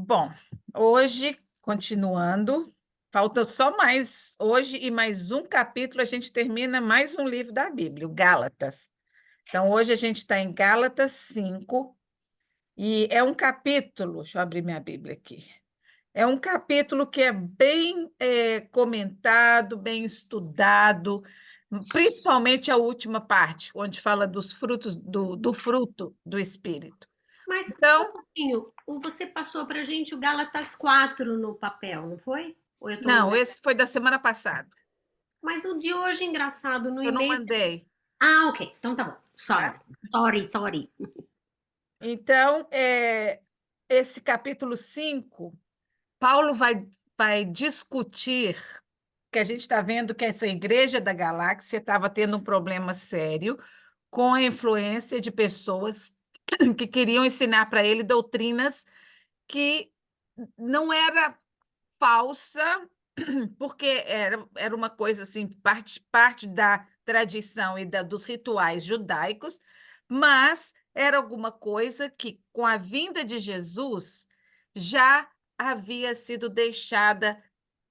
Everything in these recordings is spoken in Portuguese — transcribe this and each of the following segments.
Bom, hoje, continuando, falta só mais hoje e mais um capítulo, a gente termina mais um livro da Bíblia, o Gálatas. Então, hoje a gente está em Gálatas 5 e é um capítulo, deixa eu abrir minha Bíblia aqui, é um capítulo que é bem comentado, bem estudado, principalmente a última parte, onde fala dos frutos, do fruto do Espírito. Mas só um Então, pouquinho, você passou para a gente o Gálatas 4 no papel, não foi? Ou eu estou não, enganada? esse foi da semana passada, Mas o de hoje, engraçado, no eu não e-mail. mandei. Ah, ok, então tá bom. Tá? Sorry, sorry, sorry. Então, esse capítulo 5, Paulo vai discutir que a gente está vendo que essa igreja da galáxia estava tendo um problema sério com a influência de pessoas que queriam ensinar para ele doutrinas que não era falsa, porque era uma coisa assim, parte da tradição e dos rituais judaicos, mas era alguma coisa que, com a vinda de Jesus, já havia sido deixada,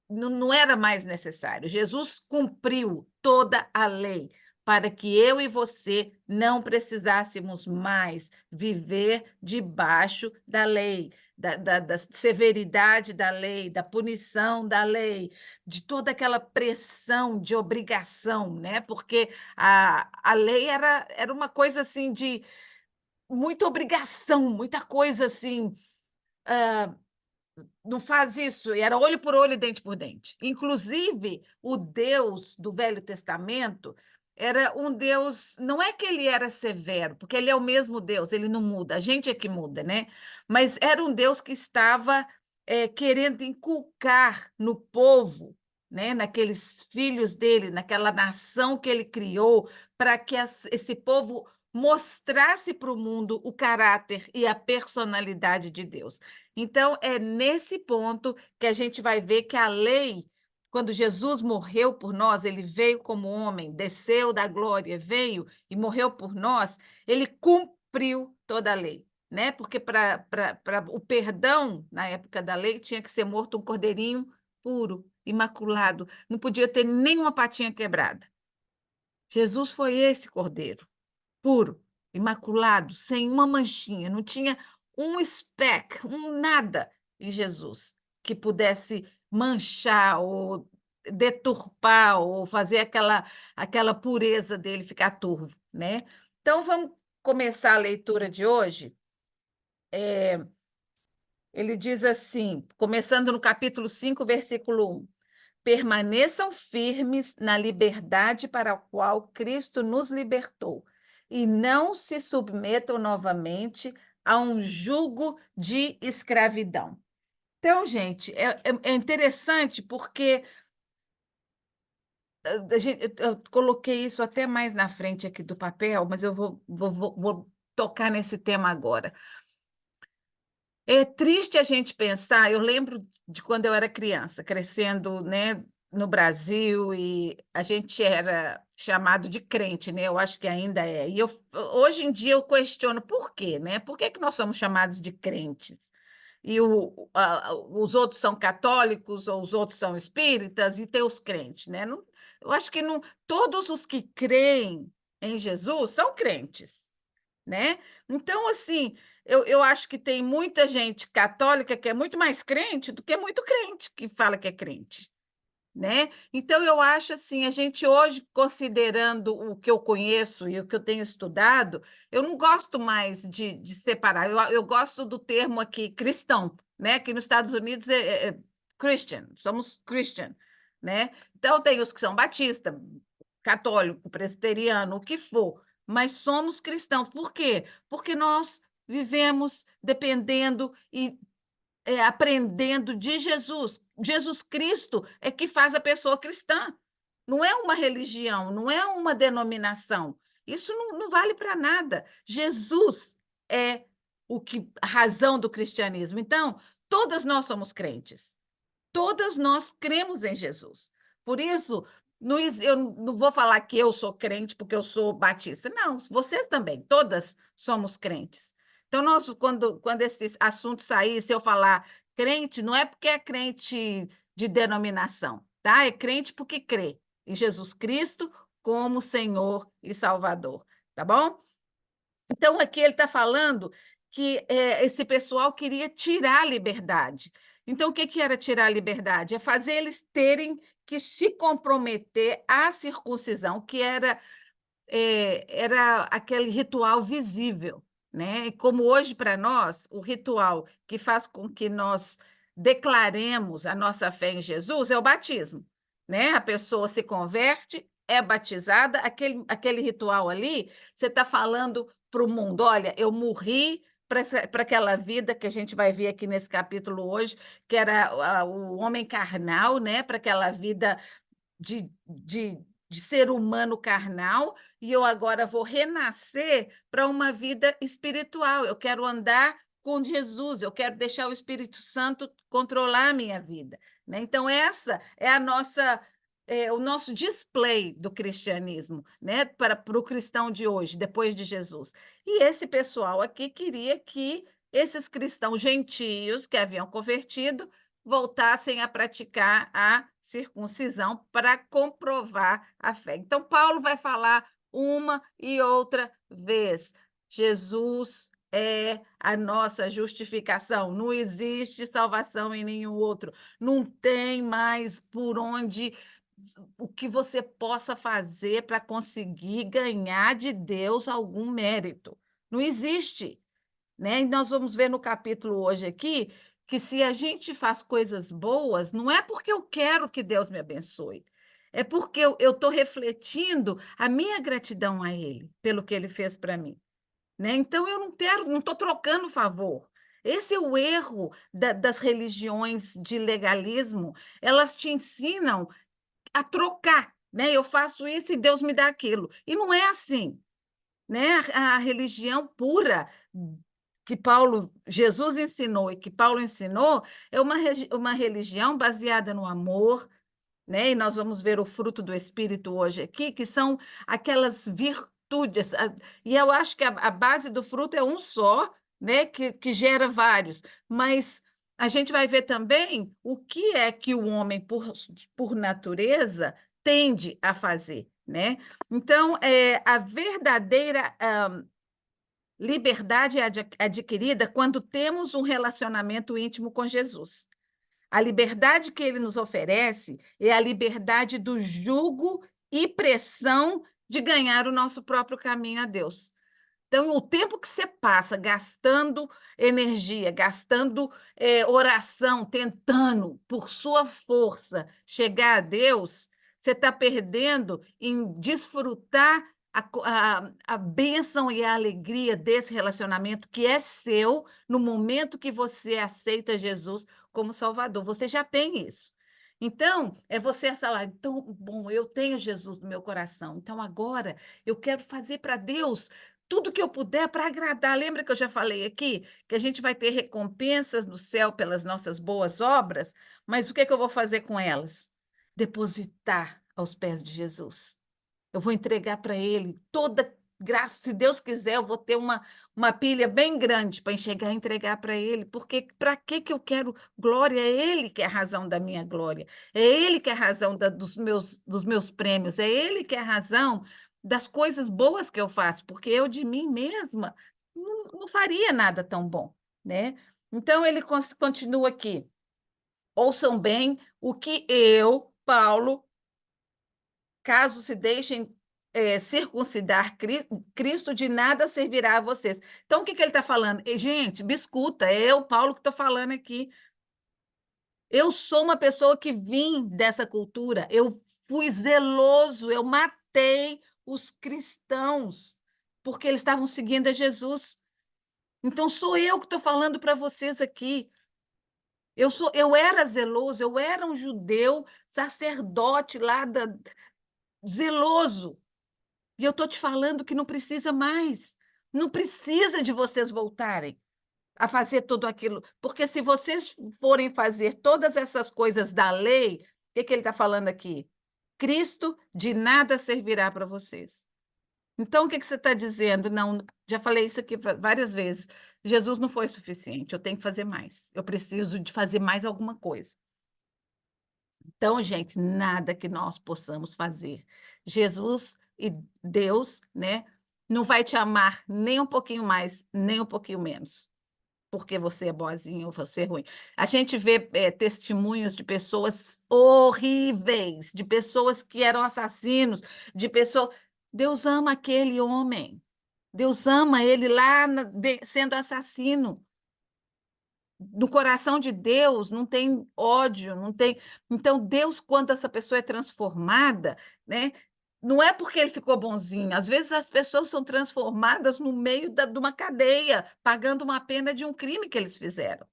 não era mais necessário. Jesus cumpriu toda a lei para que eu e você não precisássemos mais viver debaixo da lei, da severidade da lei, da punição da lei, de toda aquela pressão de obrigação, né? Porque a lei era uma coisa assim de muita obrigação, muita coisa assim. Não faz isso, e era olho por olho e dente por dente. Inclusive, o Deus do Velho Testamento era um Deus, não é que ele era severo, porque ele é o mesmo Deus, ele não muda, a gente é que muda, né? Mas era um Deus que estava querendo inculcar no povo, né, naqueles filhos dele, naquela nação que ele criou, para que esse povo mostrasse para o mundo o caráter e a personalidade de Deus. Então, é nesse ponto que a gente vai ver que a lei, quando Jesus morreu por nós, ele veio como homem, desceu da glória, veio e morreu por nós, ele cumpriu toda a lei, né? Porque para o perdão, na época da lei, tinha que ser morto um cordeirinho puro, imaculado, não podia ter nenhuma patinha quebrada. Jesus foi esse cordeiro puro, imaculado, sem uma manchinha, não tinha um speck, um nada em Jesus que pudesse manchar ou deturpar ou fazer aquela pureza dele ficar turvo, né? Então vamos começar a leitura de hoje. Ele diz assim, começando no capítulo 5, versículo 1: permaneçam firmes na liberdade para a qual Cristo nos libertou, e não se submetam novamente a um jugo de escravidão. Então, gente, é interessante porque eu coloquei isso até mais na frente aqui do papel, mas eu vou tocar nesse tema agora. É triste a gente pensar, eu lembro de quando eu era criança, crescendo, né, no Brasil, e a gente era chamado de crente, né? Eu acho que ainda é. E hoje em dia eu questiono por quê, né? Por que que nós somos chamados de crentes? E os outros são católicos, ou os outros são espíritas, e tem os crentes, né? Eu acho que não, todos os que creem em Jesus são crentes, né? Então, assim, eu acho que tem muita gente católica que é muito mais crente do que muito crente que fala que é crente, né? Então, eu acho assim, a gente hoje, considerando o que eu conheço e o que eu tenho estudado, eu não gosto mais de separar. Eu gosto do termo aqui cristão, né? Que nos Estados Unidos é Christian, somos Christian, né? Então, tem os que são batista, católico, presbiteriano, o que for, mas somos cristãos. Por quê? Porque nós vivemos dependendo e aprendendo de Jesus. Jesus Cristo é que faz a pessoa cristã. Não é uma religião, não é uma denominação. Isso não vale para nada. Jesus é a razão do cristianismo. Então, todas nós somos crentes. Todas nós cremos em Jesus. Por isso, eu não vou falar que eu sou crente porque eu sou batista. Não, vocês também, todas somos crentes. Então, quando esse assunto sair, se eu falar crente não é porque é crente de denominação, tá? É crente porque crê em Jesus Cristo como Senhor e Salvador, tá bom? Então, aqui ele está falando que esse pessoal queria tirar a liberdade. Então, o que, que era tirar a liberdade? É fazer eles terem que se comprometer à circuncisão, que era aquele ritual visível, né? E como hoje para nós, o ritual que faz com que nós declaremos a nossa fé em Jesus é o batismo, né? A pessoa se converte, é batizada, aquele ritual ali, você está falando para o mundo, olha, eu morri para aquela vida que a gente vai ver aqui nesse capítulo hoje, que era o homem carnal, né? Para aquela vida de ser humano carnal, e eu agora vou renascer para uma vida espiritual. Eu quero andar com Jesus, eu quero deixar o Espírito Santo controlar a minha vida, né? Então, essa é o nosso display do cristianismo, né? Para o cristão de hoje, depois de Jesus. E esse pessoal aqui queria que esses cristãos gentios que haviam convertido voltassem a praticar a circuncisão para comprovar a fé. Então, Paulo vai falar uma e outra vez: Jesus é a nossa justificação, não existe salvação em nenhum outro, não tem mais por onde o que você possa fazer para conseguir ganhar de Deus algum mérito. Não existe, né? E nós vamos ver no capítulo hoje aqui que se a gente faz coisas boas, não é porque eu quero que Deus me abençoe, é porque eu estou refletindo a minha gratidão a Ele pelo que Ele fez para mim, né? Então eu não estou trocando favor. Esse é o erro das religiões de legalismo. Elas te ensinam a trocar, né? Eu faço isso e Deus me dá aquilo. E não é assim, né? A religião pura que Jesus ensinou e que Paulo ensinou é uma religião baseada no amor, né? E nós vamos ver o fruto do Espírito hoje aqui, que são aquelas virtudes. E eu acho que a base do fruto é um só, né? Que gera vários. Mas a gente vai ver também o que é que o homem, por natureza, tende a fazer, né? Então, a verdadeira liberdade é adquirida quando temos um relacionamento íntimo com Jesus. A liberdade que ele nos oferece é a liberdade do jugo e pressão de ganhar o nosso próprio caminho a Deus. Então, o tempo que você passa gastando energia, gastando oração, tentando, por sua força, chegar a Deus, você está perdendo em desfrutar a bênção e a alegria desse relacionamento que é seu no momento que você aceita Jesus como Salvador. Você já tem isso. Então, é você falar, então, bom, eu tenho Jesus no meu coração, então agora eu quero fazer para Deus tudo que eu puder para agradar. Lembra que eu já falei aqui que a gente vai ter recompensas no céu pelas nossas boas obras, mas o que é que eu vou fazer com elas? Depositar aos pés de Jesus. Eu vou entregar para Ele toda graça. Se Deus quiser, eu vou ter uma pilha bem grande para enxergar e entregar para Ele, porque para que eu quero glória? É Ele que é a razão da minha glória, é Ele que é a razão dos meus prêmios, é Ele que é a razão das coisas boas que eu faço, porque eu de mim mesma não faria nada tão bom, né? Então ele continua aqui. Ouçam bem o que eu, Paulo, caso se deixem circuncidar Cristo, de nada servirá a vocês. Então, o que ele está falando? Gente, me escuta, é eu, Paulo, que estou falando aqui. Eu sou uma pessoa que vim dessa cultura, eu fui zeloso, eu matei os cristãos, porque eles estavam seguindo a Jesus. Então, sou eu que estou falando para vocês aqui. Eu era zeloso, eu era um judeu sacerdote lá, zeloso. E eu estou te falando que não precisa mais. Não precisa de vocês voltarem a fazer tudo aquilo. Porque se vocês forem fazer todas essas coisas da lei, o que ele está falando aqui? Cristo de nada servirá para vocês. Então, o que você está dizendo? Não, já falei isso aqui várias vezes. Jesus não foi suficiente, eu tenho que fazer mais, eu preciso de fazer mais alguma coisa. Então, gente, nada que nós possamos fazer. Jesus e Deus, né, não vai te amar nem um pouquinho mais, nem um pouquinho menos, porque você é boazinha ou você é ruim. A gente vê, testemunhos de pessoas horríveis, de pessoas que eram assassinos, de pessoas. Deus ama aquele homem, Deus ama ele lá sendo assassino. No coração de Deus não tem ódio, não tem. Então, Deus, quando essa pessoa é transformada, né, não é porque ele ficou bonzinho. Às vezes as pessoas são transformadas no meio de uma cadeia, pagando uma pena de um crime que eles fizeram.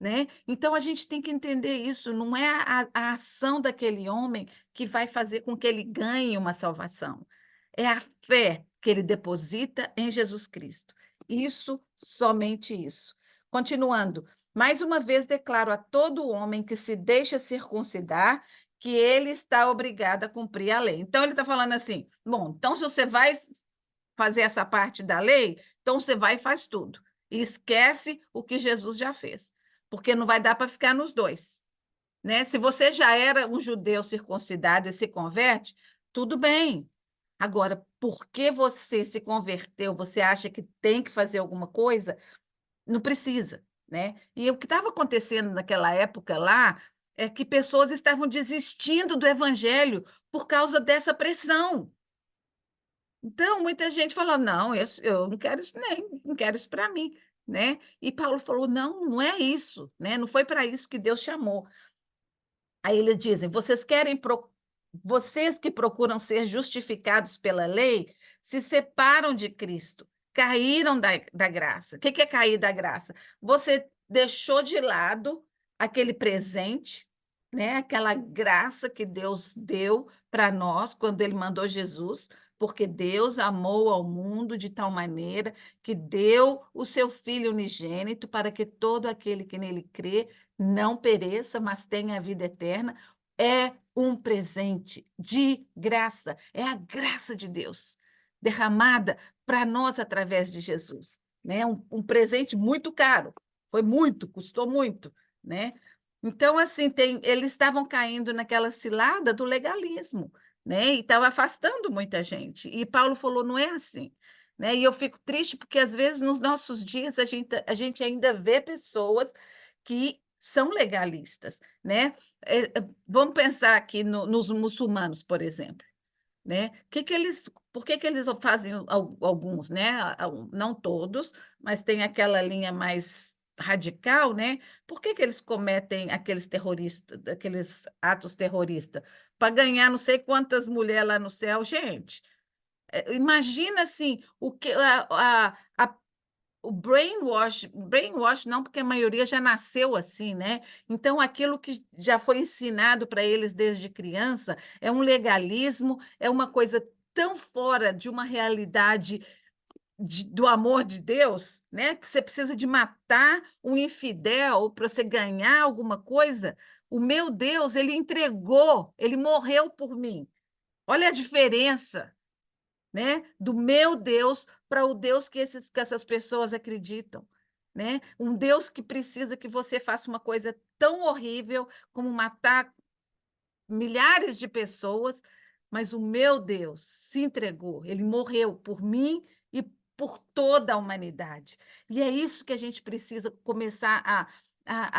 Né? Então a gente tem que entender isso, não é a ação daquele homem que vai fazer com que ele ganhe uma salvação. É a fé que ele deposita em Jesus Cristo. Isso, somente isso. Continuando, mais uma vez declaro a todo homem que se deixa circuncidar que ele está obrigado a cumprir a lei. Então ele está falando assim: bom, então se você vai fazer essa parte da lei, então você vai e faz tudo. E esquece o que Jesus já fez, porque não vai dar para ficar nos dois. Né? Se você já era um judeu circuncidado e se converte, tudo bem. Agora, porque você se converteu, você acha que tem que fazer alguma coisa? Não precisa. Né? E o que estava acontecendo naquela época lá é que pessoas estavam desistindo do evangelho por causa dessa pressão. Então, muita gente falou: não, eu não quero isso nem, não quero isso para mim, né? E Paulo falou: não, não é isso, né? Não foi para isso que Deus chamou. Aí eles dizem: vocês que procuram ser justificados pela lei se separam de Cristo, caíram da graça. O que é cair da graça? Você deixou de lado aquele presente, né? Aquela graça que Deus deu para nós quando Ele mandou Jesus, porque Deus amou ao mundo de tal maneira que deu o seu Filho unigênito para que todo aquele que nele crê não pereça, mas tenha a vida eterna. É um presente de graça, é a graça de Deus derramada para nós através de Jesus, né? Um presente muito caro, foi muito, custou muito, né? Então, assim, eles estavam caindo naquela cilada do legalismo, né? E estava afastando muita gente. E Paulo falou: não é assim. Né? E eu fico triste porque, às vezes, nos nossos dias, a gente ainda vê pessoas que são legalistas. Né? Vamos pensar aqui nos muçulmanos, por exemplo. Né? Por que eles fazem alguns, né? Não todos, mas tem aquela linha mais radical, né? Por que eles cometem aqueles terroristas, aqueles atos terroristas? Para ganhar não sei quantas mulheres lá no céu, gente. Imagina assim o que o brainwash não, porque a maioria já nasceu assim, né? Então, aquilo que já foi ensinado para eles desde criança é um legalismo, é uma coisa tão fora de uma realidade do amor de Deus, né? Que você precisa de matar um infidel para você ganhar alguma coisa. O meu Deus, ele entregou, ele morreu por mim. Olha a diferença, né, do meu Deus para o Deus que essas pessoas acreditam, né? Um Deus que precisa que você faça uma coisa tão horrível como matar milhares de pessoas, mas o meu Deus se entregou, ele morreu por mim e por toda a humanidade. E é isso que a gente precisa começar a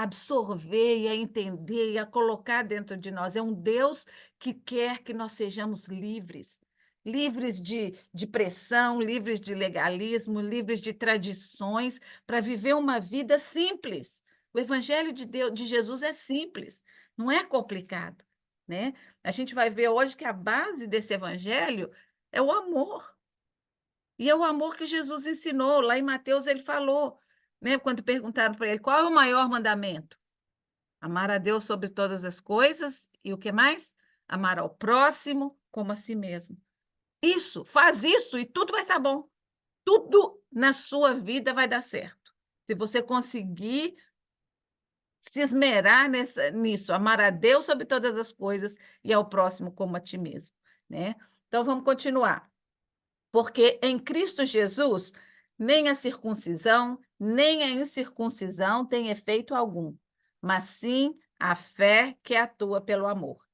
absorver e a entender e a colocar dentro de nós. É um Deus que quer que nós sejamos livres. Livres de pressão, livres de legalismo, livres de tradições, para viver uma vida simples. O Evangelho de Deus, de Jesus é simples, não é complicado. Né? A gente vai ver hoje que a base desse evangelho é o amor. E é o amor que Jesus ensinou. Lá em Mateus ele falou, né? Quando perguntaram para ele qual é o maior mandamento? Amar a Deus sobre todas as coisas e o que mais? Amar ao próximo como a si mesmo. Isso, faz isso e tudo vai estar bom. Tudo na sua vida vai dar certo. Se você conseguir se esmerar nisso, amar a Deus sobre todas as coisas e ao próximo como a ti mesmo, né? Então vamos continuar. Porque em Cristo Jesus, nem a circuncisão, nem a incircuncisão tem efeito algum, mas sim a fé que atua pelo amor.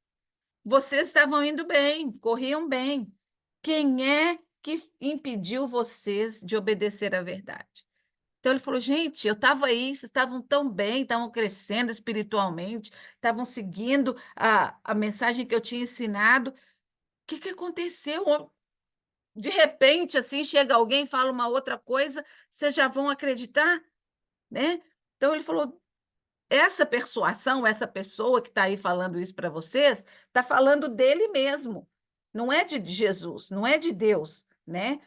Vocês estavam indo bem, corriam bem. Quem é que impediu vocês de obedecer à verdade? Então ele falou: gente, eu estava aí, vocês estavam tão bem, estavam crescendo espiritualmente, estavam seguindo a mensagem que eu tinha ensinado. O que que aconteceu? De repente, assim, chega alguém, fala uma outra coisa, vocês já vão acreditar, né? Então ele falou: essa persuasão, essa pessoa que está aí falando isso para vocês, está falando dele mesmo, não é de Jesus, não é de Deus, né?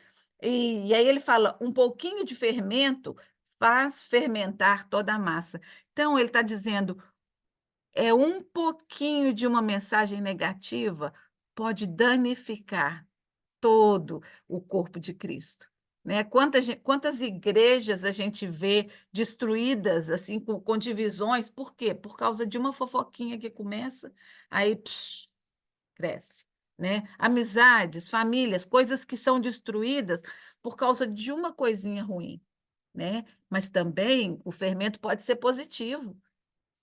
E aí ele fala: um pouquinho de fermento faz fermentar toda a massa. Então ele está dizendo: é um pouquinho de uma mensagem negativa pode danificar todo o corpo de Cristo, né? Quantas igrejas a gente vê destruídas, assim, com divisões, por quê? Por causa de uma fofoquinha que começa, aí cresce, né? Amizades, famílias, coisas que são destruídas por causa de uma coisinha ruim, né? Mas também o fermento pode ser positivo,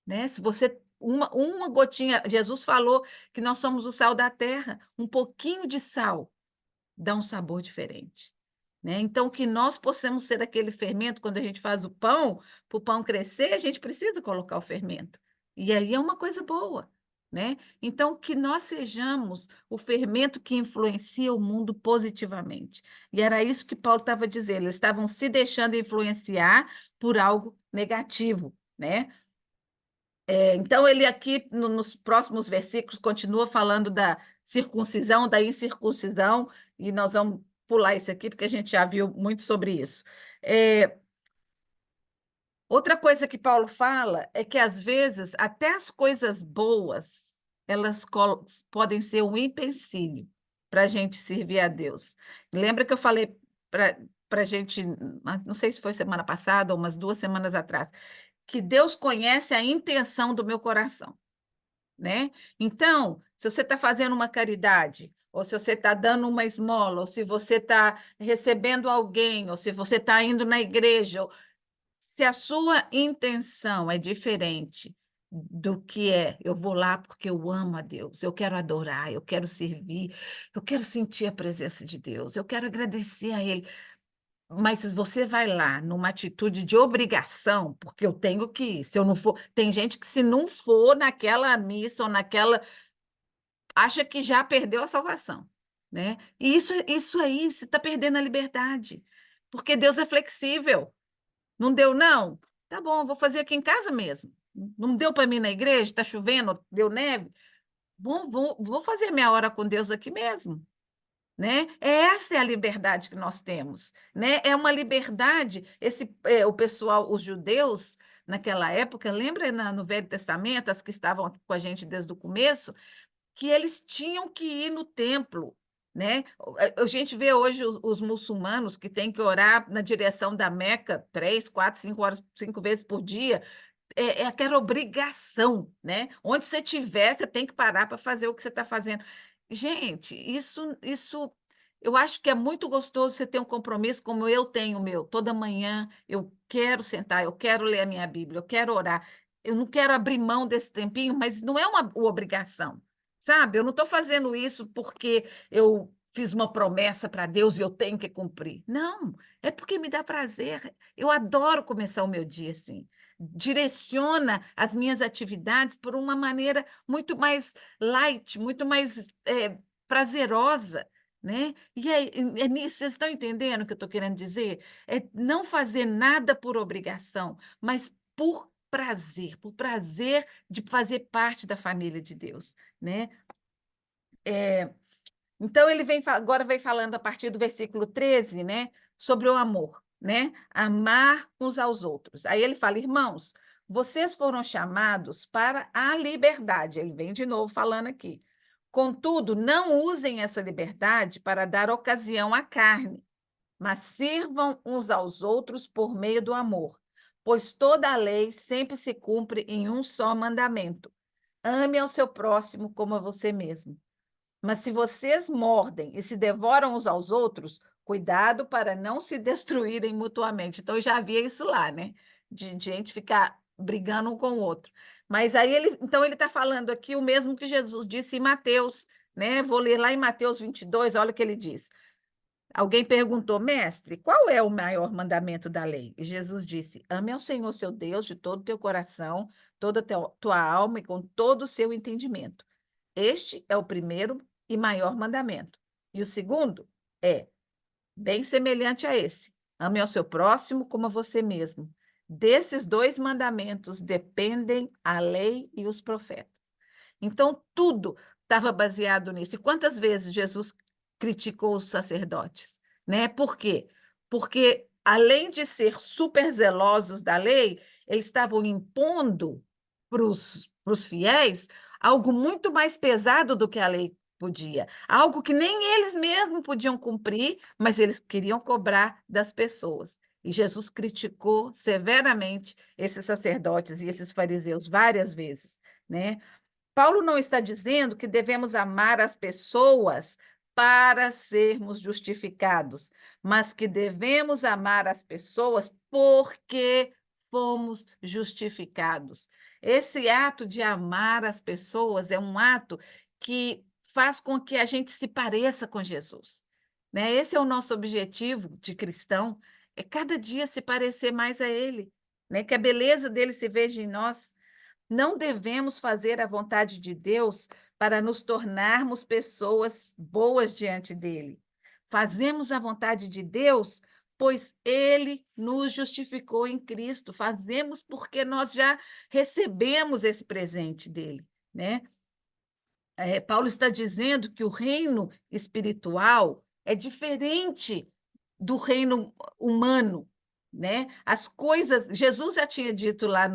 né? Se você uma gotinha, Jesus falou que nós somos o sal da terra, um pouquinho de sal dá um sabor diferente, né? Então, que nós possamos ser aquele fermento, quando a gente faz o pão, para o pão crescer, a gente precisa colocar o fermento. E aí é uma coisa boa, né? Então, que nós sejamos o fermento que influencia o mundo positivamente. E era isso que Paulo estava dizendo, eles estavam se deixando influenciar por algo negativo, né? Então, ele aqui, nos próximos versículos, continua falando da circuncisão, da incircuncisão, e nós vamos pular isso aqui, porque a gente já viu muito sobre isso. Outra coisa que Paulo fala é que, às vezes, até as coisas boas, elas podem ser um empecilho para a gente servir a Deus. Lembra que eu falei para a gente, não sei se foi semana passada ou umas 2 semanas atrás, que Deus conhece a intenção do meu coração, né? Então, se você está fazendo uma caridade, ou se você está dando uma esmola, ou se você está recebendo alguém, ou se você está indo na igreja, se a sua intenção é diferente do que eu vou lá porque eu amo a Deus, eu quero adorar, eu quero servir, eu quero sentir a presença de Deus, eu quero agradecer a Ele. Mas se você vai lá numa atitude de obrigação, porque eu tenho que ir, se eu não for, tem gente que se não for naquela missa ou naquela, acha que já perdeu a salvação, né? E isso aí, você está perdendo a liberdade, porque Deus é flexível. Não deu, não? Tá bom, vou fazer aqui em casa mesmo. Não deu para mim na igreja, está chovendo, deu neve? Bom, vou fazer a minha hora com Deus aqui mesmo, né? Essa é a liberdade que nós temos, né? É uma liberdade. O pessoal, os judeus naquela época, lembra no Velho Testamento, as que estavam com a gente desde o começo, que eles tinham que ir no templo, né? A gente vê hoje os muçulmanos que têm que orar na direção da Meca 3, 4, 5 horas, 5 vezes por dia. É aquela obrigação, né? Onde você estiver, você tem que parar para fazer o que você está fazendo. Gente, isso eu acho que é muito gostoso você ter um compromisso como eu tenho o meu. Toda manhã eu quero sentar, eu quero ler a minha Bíblia, eu quero orar. Eu não quero abrir mão desse tempinho, mas não é uma obrigação, sabe? Eu não estou fazendo isso porque eu fiz uma promessa para Deus e eu tenho que cumprir. Não, é porque me dá prazer. Eu adoro começar o meu dia assim. Direciona as minhas atividades por uma maneira muito mais light, muito mais prazerosa, né? E é nisso, vocês estão entendendo o que eu estou querendo dizer? É não fazer nada por obrigação, mas por prazer de fazer parte da família de Deus, né? Então, ele agora vem falando a partir do versículo 13, né, sobre o amor, né? Amar uns aos outros. Aí ele fala: irmãos, vocês foram chamados para a liberdade. Ele vem de novo falando aqui. Contudo, não usem essa liberdade para dar ocasião à carne, mas sirvam uns aos outros por meio do amor, pois toda a lei sempre se cumpre em um só mandamento: ame ao seu próximo como a você mesmo. Mas se vocês mordem e se devoram uns aos outros, cuidado para não se destruírem mutuamente. Então, eu já havia isso lá, né? De gente ficar brigando um com o outro. Mas aí então ele está falando aqui o mesmo que Jesus disse em Mateus, né? Vou ler lá em Mateus 22, olha o que ele diz. Alguém perguntou, mestre, qual é o maior mandamento da lei? E Jesus disse: ame ao Senhor seu Deus de todo o teu coração, toda a tua alma e com todo o seu entendimento. Este é o primeiro e maior mandamento. E o segundo é bem semelhante a esse: ame ao seu próximo como a você mesmo. Desses dois mandamentos dependem a lei e os profetas. Então, tudo estava baseado nisso. E quantas vezes Jesus criticou os sacerdotes? Né? Por quê? Porque, além de ser super zelosos da lei, eles estavam impondo para os fiéis algo muito mais pesado do que a lei podia. Algo que nem eles mesmos podiam cumprir, mas eles queriam cobrar das pessoas. E Jesus criticou severamente esses sacerdotes e esses fariseus várias vezes, né? Paulo não está dizendo que devemos amar as pessoas para sermos justificados, mas que devemos amar as pessoas porque fomos justificados. Esse ato de amar as pessoas é um ato que faz com que a gente se pareça com Jesus, né? Esse é o nosso objetivo de cristão, é cada dia se parecer mais a Ele, né? Que a beleza dele se veja em nós. Não devemos fazer a vontade de Deus para nos tornarmos pessoas boas diante dele. Fazemos a vontade de Deus, pois ele nos justificou em Cristo. Fazemos porque nós já recebemos esse presente dele, né? Paulo está dizendo que o reino espiritual é diferente do reino humano, né? As coisas, Jesus já tinha dito lá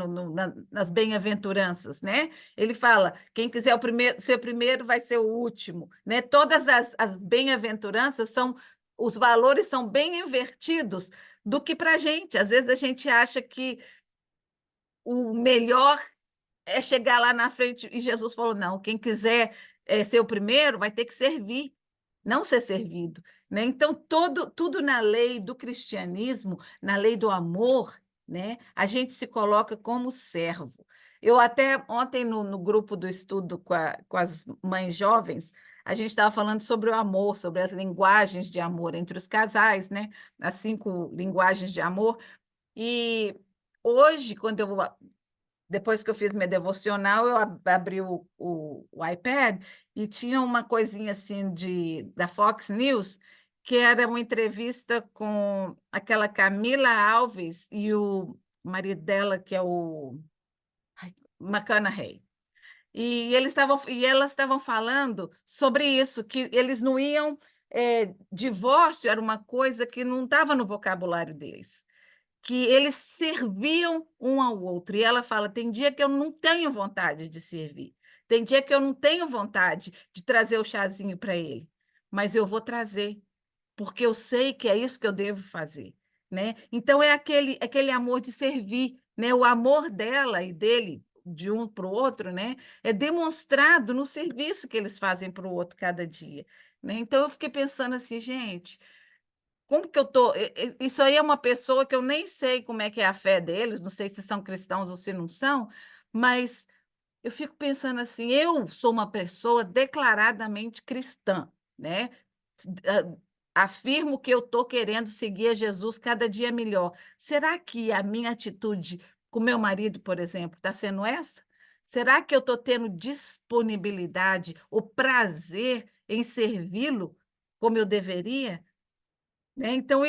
nas bem-aventuranças, né? Ele fala: quem quiser ser o primeiro vai ser o último, né? Todas as bem-aventuranças os valores são bem invertidos do que para a gente. Às vezes a gente acha que o melhor é chegar lá na frente, e Jesus falou: não, quem quiser ser o primeiro vai ter que servir, não ser servido. Né? Então, tudo na lei do cristianismo, na lei do amor, né, a gente se coloca como servo. Eu até ontem, no grupo do estudo com as mães jovens, a gente estava falando sobre o amor, sobre as linguagens de amor entre os casais, né? As 5 linguagens de amor. E hoje, depois que eu fiz minha devocional, eu abri o iPad e tinha uma coisinha assim da Fox News, que era uma entrevista com aquela Camila Alves e o marido dela, que é o McConaughey. E elas estavam falando sobre isso, que eles não iam. Divórcio era uma coisa que não estava no vocabulário deles, que eles serviam um ao outro. E ela fala: tem dia que eu não tenho vontade de servir, tem dia que eu não tenho vontade de trazer o chazinho para ele, mas eu vou trazer, porque eu sei que é isso que eu devo fazer, né? Então é aquele amor de servir, né? O amor dela e dele de um para o outro, né? É demonstrado no serviço que eles fazem para o outro cada dia, né? Então eu fiquei pensando assim, gente, como que eu tô? Isso aí é uma pessoa que eu nem sei como é que é a fé deles, não sei se são cristãos ou se não são, mas eu fico pensando assim, eu sou uma pessoa declaradamente cristã, né? Afirmo que eu estou querendo seguir a Jesus cada dia melhor. Será que a minha atitude com meu marido, por exemplo, está sendo essa? Será que eu estou tendo disponibilidade, o prazer em servi-lo como eu deveria? Né? Então,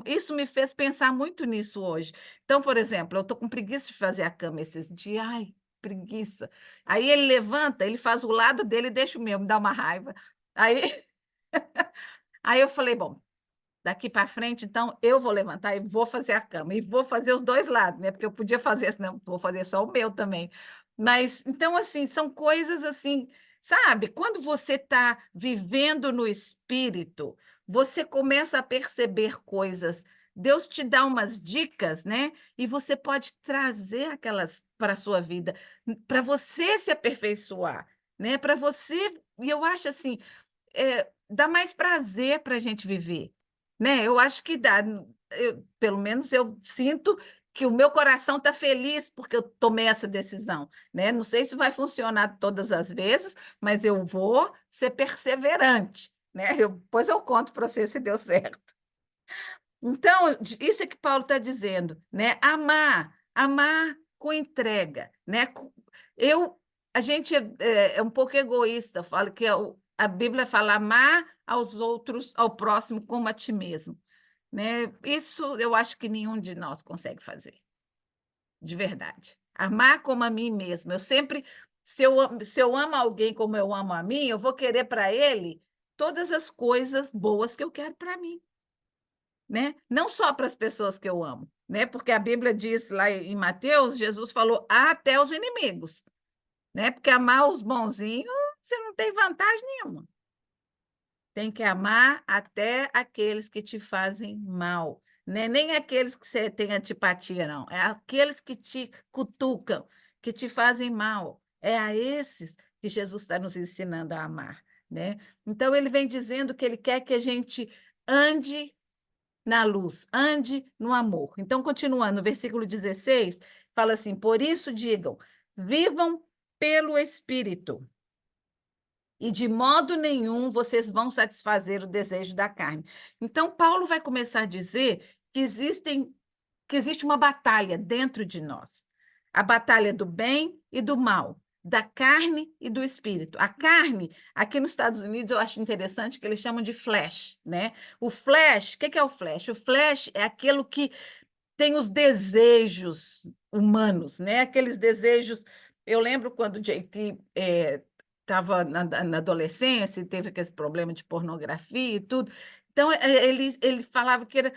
isso me fez pensar muito nisso hoje. Então, por exemplo, eu estou com preguiça de fazer a cama esses dias. Ai, preguiça. Aí ele levanta, ele faz o lado dele e deixa o meu, me dá uma raiva. Aí, aí eu falei: bom, daqui para frente, então, eu vou levantar e vou fazer a cama. E vou fazer os dois lados, né? Porque eu podia fazer, senão vou fazer só o meu também. Mas, então, assim, são coisas assim, sabe? Quando você está vivendo no espírito, você começa a perceber coisas. Deus te dá umas dicas, né? E você pode trazer aquelas para a sua vida, para você se aperfeiçoar, né? Para você. E eu acho assim, dá mais prazer para a gente viver. né? Eu acho que dá. Pelo menos eu sinto que o meu coração está feliz porque eu tomei essa decisão, né? Não sei se vai funcionar todas as vezes, mas eu vou ser perseverante, né? Depois eu conto para você se deu certo. Então, isso é que Paulo está dizendo, né? Amar com entrega, né? A gente é um pouco egoísta, fala que a Bíblia fala amar aos outros, ao próximo como a ti mesmo, né? Isso eu acho que nenhum de nós consegue fazer, de verdade. Amar como a mim mesmo. Eu sempre, se eu amo alguém como eu amo a mim, eu vou querer para ele todas as coisas boas que eu quero para mim, né? Não só para as pessoas que eu amo, né? Porque a Bíblia diz lá em Mateus, Jesus falou até os inimigos, né? Porque amar os bonzinhos, você não tem vantagem nenhuma. Tem que amar até aqueles que te fazem mal, né? Nem aqueles que você tem antipatia, não. É aqueles que te cutucam, que te fazem mal. É a esses que Jesus está nos ensinando a amar, né? Então, ele vem dizendo que ele quer que a gente ande na luz, ande no amor. Então, continuando, no versículo 16, fala assim: por isso digam, vivam pelo Espírito, e de modo nenhum vocês vão satisfazer o desejo da carne. Então, Paulo vai começar a dizer que existe uma batalha dentro de nós. A batalha do bem e do mal, da carne e do espírito. A carne, aqui nos Estados Unidos, eu acho interessante que eles chamam de flesh, né? O flesh, o que é o flesh? O flesh é aquilo que tem os desejos humanos, né? Aqueles desejos. Eu lembro quando o JT estava na adolescência e teve aquele problema de pornografia e tudo. Então, ele falava que era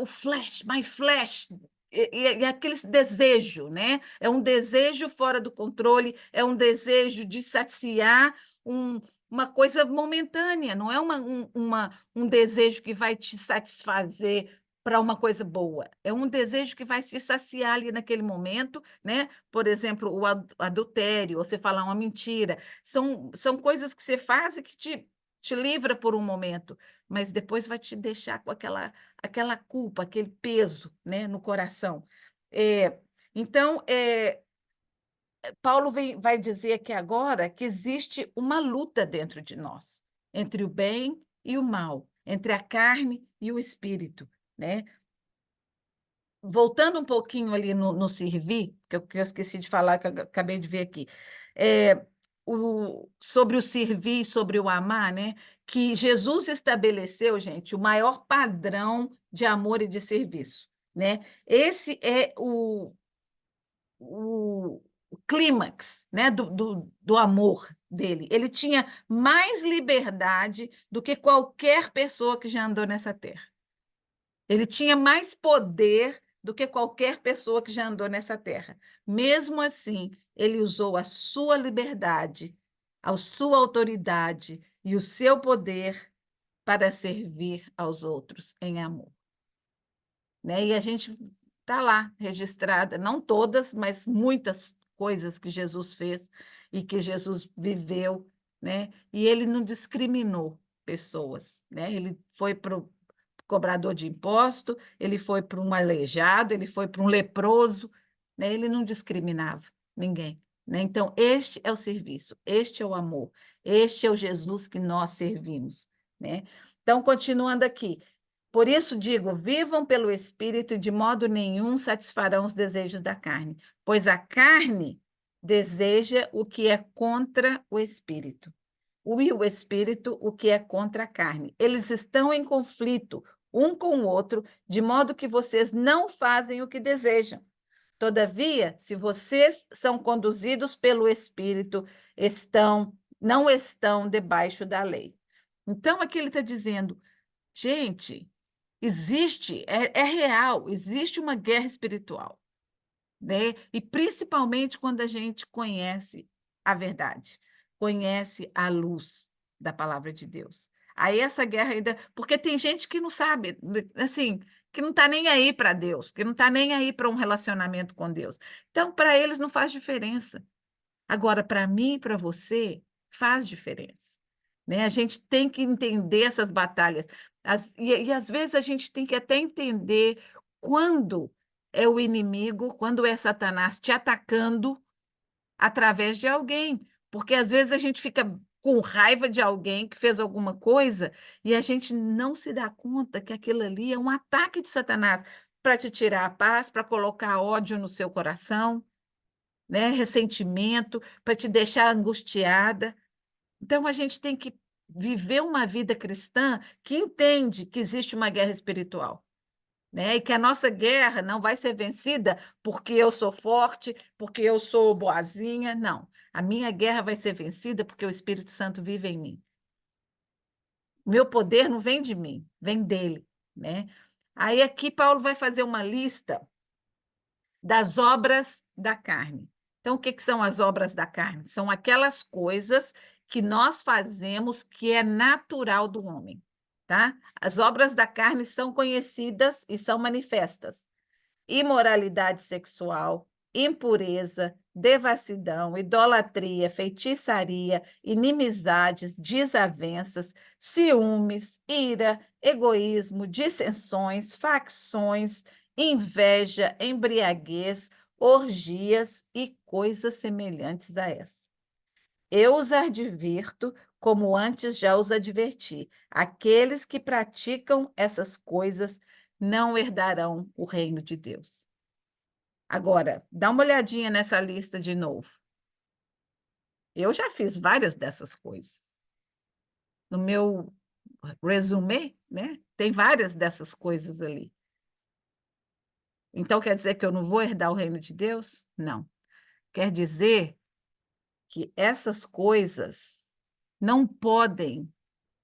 o flash, my flash, e aquele desejo, né? É um desejo fora do controle, é um desejo de saciar uma coisa momentânea, não é um desejo que vai te satisfazer para uma coisa boa. É um desejo que vai se saciar ali naquele momento, né? Por exemplo, o adultério, você falar uma mentira, são coisas que você faz e que te livra por um momento, mas depois vai te deixar com aquela culpa, aquele peso, né, no coração. Então, Paulo vai dizer aqui agora que existe uma luta dentro de nós, entre o bem e o mal, entre a carne e o espírito, né? Voltando um pouquinho ali no servir, que eu esqueci de falar, que eu acabei de ver aqui, sobre o servir, sobre o amar, né? Que Jesus estabeleceu, gente, o maior padrão de amor e de serviço, né? Esse é o clímax, né, do amor dele. Ele tinha mais liberdade do que qualquer pessoa que já andou nessa terra. Ele tinha mais poder do que qualquer pessoa que já andou nessa terra. Mesmo assim, ele usou a sua liberdade, a sua autoridade e o seu poder para servir aos outros em amor, né? E a gente está lá registrada, não todas, mas muitas coisas que Jesus fez e que Jesus viveu, né? E ele não discriminou pessoas, né? Ele foi para o cobrador de imposto, ele foi para um aleijado, ele foi para um leproso, né? Ele não discriminava ninguém, né? Então, este é o serviço, este é o amor, este é o Jesus que nós servimos, né? Então, continuando aqui, por isso digo: vivam pelo Espírito e de modo nenhum satisfarão os desejos da carne, pois a carne deseja o que é contra o Espírito, e o Espírito o que é contra a carne. Eles estão em conflito um com o outro, de modo que vocês não fazem o que desejam. Todavia, se vocês são conduzidos pelo Espírito, não estão debaixo da lei. Então, aqui ele está dizendo, gente, é real, existe uma guerra espiritual, né? E principalmente quando a gente conhece a verdade, conhece a luz da palavra de Deus. Aí essa guerra ainda, porque tem gente que não sabe, assim, que não está nem aí para Deus, que não está nem aí para um relacionamento com Deus. Então, para eles não faz diferença. Agora, para mim e para você, faz diferença, né? A gente tem que entender essas batalhas, E às vezes a gente tem que até entender quando é o inimigo, quando é Satanás te atacando através de alguém, porque às vezes a gente fica com raiva de alguém que fez alguma coisa e a gente não se dá conta que aquilo ali é um ataque de Satanás para te tirar a paz, para colocar ódio no seu coração, né? Ressentimento, para te deixar angustiada. Então a gente tem que viver uma vida cristã que entende que existe uma guerra espiritual, né? E que a nossa guerra não vai ser vencida porque eu sou forte, porque eu sou boazinha, não. A minha guerra vai ser vencida porque o Espírito Santo vive em mim. O meu poder não vem de mim, vem dele, né? Aí aqui Paulo vai fazer uma lista das obras da carne. Então, o que que são as obras da carne? São aquelas coisas que nós fazemos que é natural do homem, tá? As obras da carne são conhecidas e são manifestas: imoralidade sexual, impureza, devassidão, idolatria, feitiçaria, inimizades, desavenças, ciúmes, ira, egoísmo, dissensões, facções, inveja, embriaguez, orgias e coisas semelhantes a essa. Eu os advirto, como antes já os adverti: aqueles que praticam essas coisas não herdarão o reino de Deus. Agora, dá uma olhadinha nessa lista de novo. Eu já fiz várias dessas coisas. No meu resumê, né? Tem várias dessas coisas ali. Então quer dizer que eu não vou herdar o reino de Deus? Não. Quer dizer que essas coisas não podem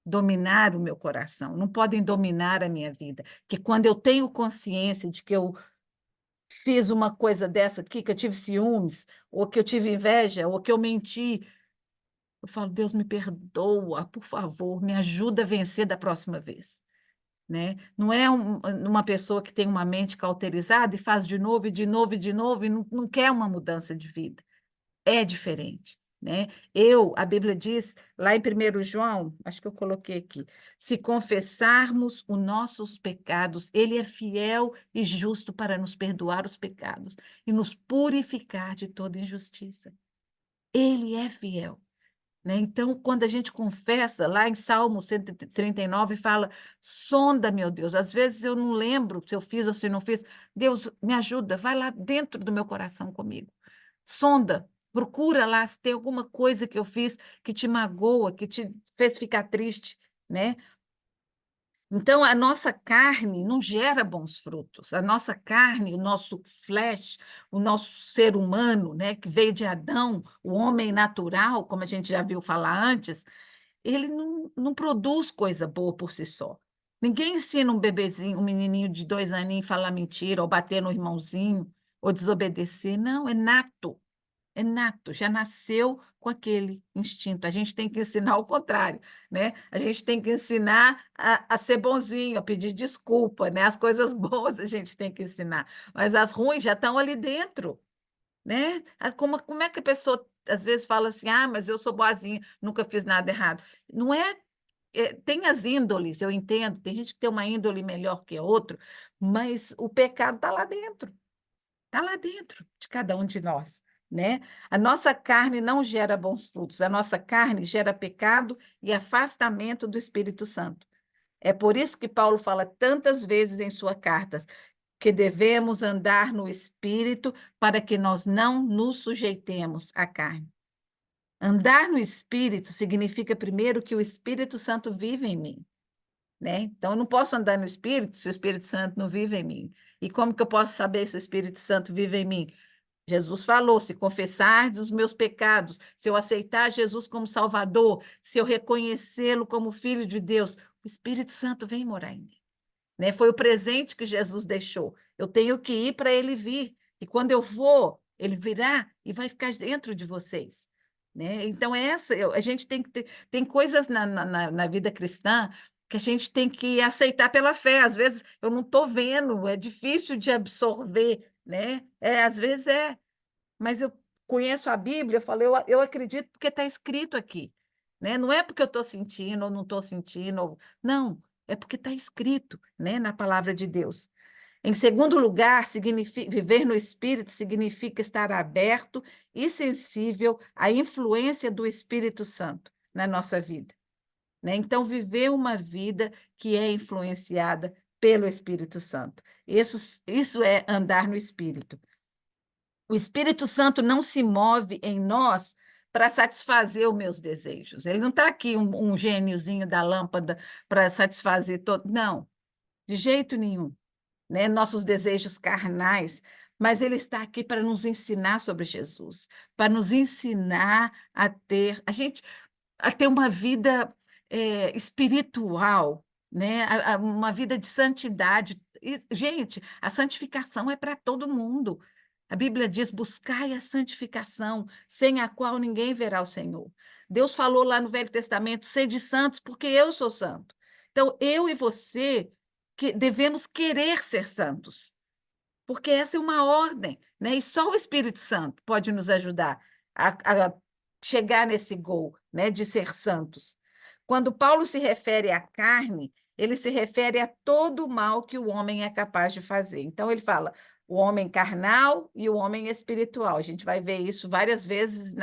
dominar o meu coração, não podem dominar a minha vida. Que quando eu tenho consciência de que eu fiz uma coisa dessa aqui, que eu tive ciúmes, ou que eu tive inveja, ou que eu menti, eu falo: Deus, me perdoa, por favor, me ajuda a vencer da próxima vez, né? Não é uma pessoa que tem uma mente cauterizada e faz de novo, e de novo, e de novo, e não quer uma mudança de vida. É diferente, né? A Bíblia diz, lá em 1 João, acho que eu coloquei aqui: se confessarmos os nossos pecados, Ele é fiel e justo para nos perdoar os pecados e nos purificar de toda injustiça. Ele é fiel, né? Então, quando a gente confessa, lá em Salmo 139, fala: sonda, meu Deus, às vezes eu não lembro se eu fiz ou se não fiz. Deus, me ajuda, vai lá dentro do meu coração comigo. Sonda, procura lá se tem alguma coisa que eu fiz que te magoa, que te fez ficar triste, né? Então, a nossa carne não gera bons frutos. A nossa carne, o nosso flesh, o nosso ser humano, né, que veio de Adão, o homem natural, como a gente já viu falar antes, ele não produz coisa boa por si só. Ninguém ensina um bebezinho, um menininho de 2 aninhos a falar mentira, ou bater no irmãozinho, ou desobedecer. Não, é nato, já nasceu com aquele instinto. A gente tem que ensinar o contrário, né? A gente tem que ensinar a ser bonzinho, a pedir desculpa, né? As coisas boas a gente tem que ensinar, mas as ruins já estão ali dentro, né? Como é que a pessoa às vezes fala assim: ah, mas eu sou boazinha, nunca fiz nada errado. Não é, tem as índoles, eu entendo, tem gente que tem uma índole melhor que a outra, mas o pecado está lá dentro de cada um de nós, né? A nossa carne não gera bons frutos, a nossa carne gera pecado e afastamento do Espírito Santo. É por isso que Paulo fala tantas vezes em sua carta que devemos andar no Espírito para que nós não nos sujeitemos à carne. Andar no Espírito significa, primeiro, que o Espírito Santo vive em mim, né? Então, eu não posso andar no Espírito se o Espírito Santo não vive em mim. E como que eu posso saber se o Espírito Santo vive em mim? Jesus falou: se confessardes os meus pecados, se eu aceitar Jesus como Salvador, se eu reconhecê-lo como Filho de Deus, o Espírito Santo vem morar em mim, né? Foi o presente que Jesus deixou. Eu tenho que ir para ele vir. E quando eu vou, ele virá e vai ficar dentro de vocês, né? Então, a gente tem que ter, tem coisas na vida cristã que a gente tem que aceitar pela fé. Às vezes eu não estou vendo, é difícil de absorver, né? Às vezes mas eu conheço a Bíblia, eu falo: eu acredito porque está escrito aqui, né? Não é porque eu estou sentindo ou não estou sentindo, não. É porque está escrito, né, na palavra de Deus. Em segundo lugar, viver no Espírito significa estar aberto e sensível à influência do Espírito Santo na nossa vida, né? Então, viver uma vida que é influenciada pelo Espírito Santo. Isso é andar no Espírito. O Espírito Santo não se move em nós para satisfazer os meus desejos. Ele não está aqui um gêniozinho da lâmpada para satisfazer todo. Não, de jeito nenhum, né? Nossos desejos carnais, mas ele está aqui para nos ensinar sobre Jesus, para nos ensinar a ter uma vida espiritual, né? Uma vida de santidade. Gente, a santificação é para todo mundo. A Bíblia diz: buscai a santificação, sem a qual ninguém verá o Senhor. Deus falou lá no Velho Testamento: sede santos, porque eu sou santo. Então, eu e você que devemos querer ser santos, porque essa é uma ordem, né? E só o Espírito Santo pode nos ajudar a chegar nesse gol, né, de ser santos. Quando Paulo se refere à carne, ele se refere a todo o mal que o homem é capaz de fazer. Então, ele fala o homem carnal e o homem espiritual. A gente vai ver isso várias vezes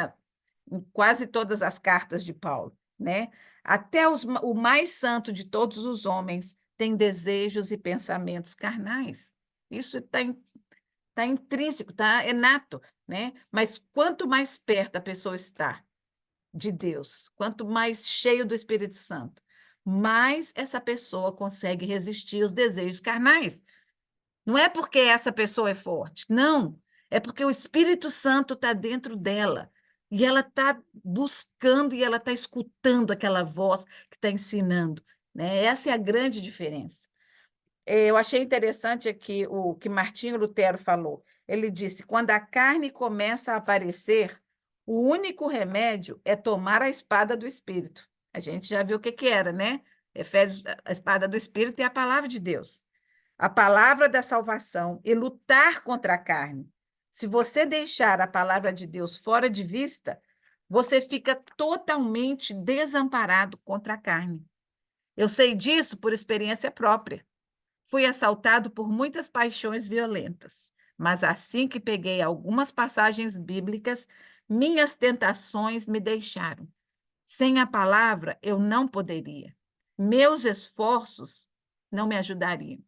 em quase todas as cartas de Paulo, né? Até o mais santo de todos os homens tem desejos e pensamentos carnais. Isso tá intrínseco, é nato, né? Mas quanto mais perto a pessoa está de Deus, quanto mais cheio do Espírito Santo, mais essa pessoa consegue resistir aos desejos carnais. Não é porque essa pessoa é forte, não. É porque o Espírito Santo está dentro dela. E ela está buscando e ela está escutando aquela voz que está ensinando, né? Essa é a grande diferença. Eu achei interessante aqui o que Martinho Lutero falou. Ele disse: quando a carne começa a aparecer, o único remédio é tomar a espada do Espírito. A gente já viu o que era, né? Efésios, a espada do Espírito é a palavra de Deus, a palavra da salvação, e lutar contra a carne. Se você deixar a palavra de Deus fora de vista, você fica totalmente desamparado contra a carne. Eu sei disso por experiência própria. Fui assaltado por muitas paixões violentas, mas assim que peguei algumas passagens bíblicas, minhas tentações me deixaram. Sem a palavra, eu não poderia. Meus esforços não me ajudariam.